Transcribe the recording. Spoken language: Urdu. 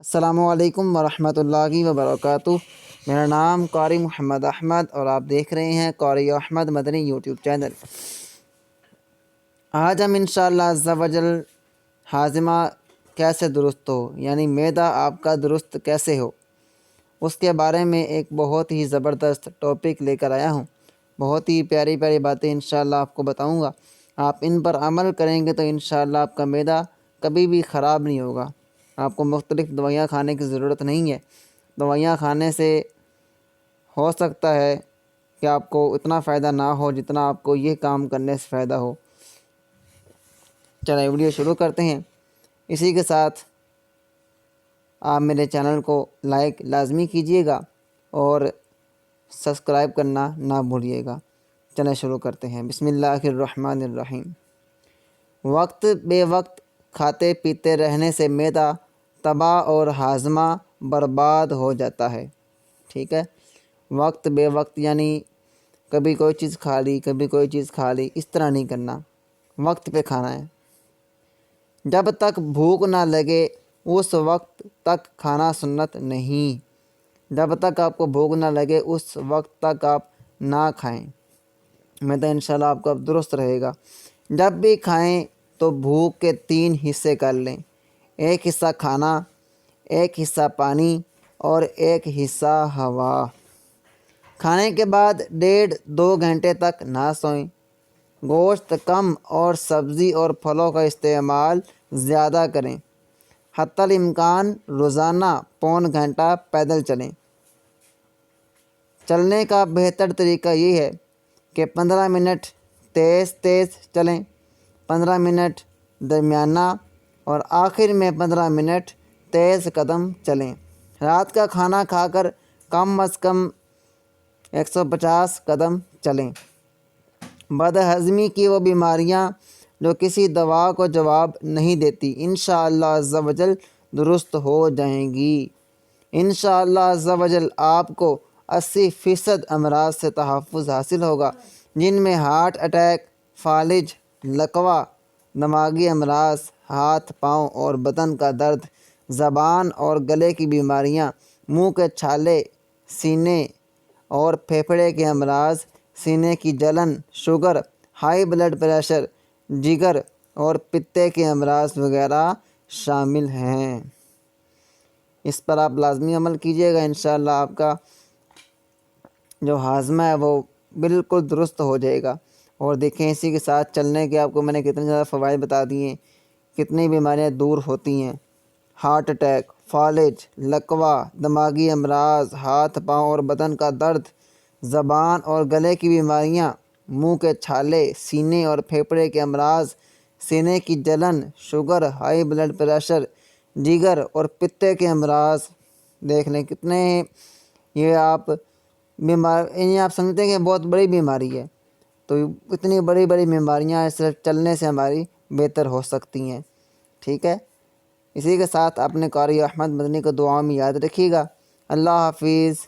السلام علیکم ورحمۃ اللہ وبرکاتہ۔ میرا نام قاری محمد احمد اور آپ دیکھ رہے ہیں قاری احمد مدنی یوٹیوب چینل۔ آج ہم انشاءاللہ عز و جل ہاضمہ کیسے درست ہو، یعنی معدہ آپ کا درست کیسے ہو، اس کے بارے میں ایک بہت ہی زبردست ٹاپک لے کر آیا ہوں۔ بہت ہی پیاری پیاری باتیں انشاءاللہ آپ کو بتاؤں گا۔ آپ ان پر عمل کریں گے تو انشاءاللہ آپ کا معدہ کبھی بھی خراب نہیں ہوگا۔ آپ کو مختلف دوائیاں کھانے کی ضرورت نہیں ہے۔ دوائیاں کھانے سے ہو سکتا ہے کہ آپ کو اتنا فائدہ نہ ہو جتنا آپ کو یہ کام کرنے سے فائدہ ہو۔ چلیں ویڈیو شروع کرتے ہیں۔ اسی کے ساتھ آپ میرے چینل کو لائک لازمی کیجیے گا اور سبسکرائب کرنا نہ بھولیے گا۔ چلیں شروع کرتے ہیں۔ بسم اللہ الرحمن الرحیم۔ وقت بے وقت کھاتے پیتے رہنے سے معدہ تباہ اور ہاضمہ برباد ہو جاتا ہے۔ ٹھیک ہے، وقت بے وقت یعنی کبھی کوئی چیز کھا لی کبھی کوئی چیز کھا لی، اس طرح نہیں کرنا، وقت پہ کھانا ہے۔ جب تک بھوک نہ لگے اس وقت تک کھانا سنت نہیں۔ جب تک آپ کو بھوک نہ لگے اس وقت تک آپ نہ کھائیں، معدہ انشاءاللہ آپ کا درست رہے گا۔ جب بھی کھائیں تو بھوک کے 3 حصے کر لیں، ایک حصہ کھانا، ایک حصہ پانی اور ایک حصہ ہوا۔ کھانے کے بعد 1.5-2 گھنٹے تک نہ سوئیں۔ گوشت کم اور سبزی اور پھلوں کا استعمال زیادہ کریں۔ حتی الامکان روزانہ پون گھنٹہ پیدل چلیں۔ چلنے کا بہتر طریقہ یہ ہے کہ 15 منٹ تیز چلیں، 15 منٹ درمیانہ اور آخر میں 15 منٹ تیز قدم چلیں۔ رات کا کھانا کھا کر کم از کم 150 قدم چلیں۔ بد ہضمی کی وہ بیماریاں جو کسی دوا کو جواب نہیں دیتی انشاءاللہ عز و جل درست ہو جائیں گی۔ انشاءاللہ عز و جل آپ کو 80% امراض سے تحفظ حاصل ہوگا، جن میں ہارٹ اٹیک، فالج، لقوہ، دماغی امراض، ہاتھ پاؤں اور بدن کا درد، زبان اور گلے کی بیماریاں، منہ کے چھالے، سینے اور پھیپھڑے کے امراض، سینے کی جلن، شوگر، ہائی بلڈ پریشر، جگر اور پتے کے امراض وغیرہ شامل ہیں۔ اس پر آپ لازمی عمل کیجیے گا، انشاءاللہ آپ کا جو ہاضمہ ہے وہ بالکل درست ہو جائے گا۔ اور دیکھیں اسی کے ساتھ چلنے کے آپ کو میں نے کتنے زیادہ فوائد بتا دیے ہیں، کتنی بیماریاں دور ہوتی ہیں۔ ہارٹ اٹیک، فالج، لقوہ، دماغی امراض، ہاتھ پاؤں اور بدن کا درد، زبان اور گلے کی بیماریاں، منہ کے چھالے، سینے اور پھیپھڑے کے امراض، سینے کی جلن، شوگر، ہائی بلڈ پریشر، جگر اور پتے کے امراض، دیکھ لیں کتنے یہ آپ آپ سمجھتے ہیں کہ بہت بڑی بیماری ہے، تو اتنی بڑی بڑی بیماریاں صرف چلنے سے ہماری بہتر ہو سکتی ہیں۔ ٹھیک ہے، اسی کے ساتھ اپنے قاری احمد مدنی کو دعاؤں میں یاد رکھیے گا۔ اللہ حافظ۔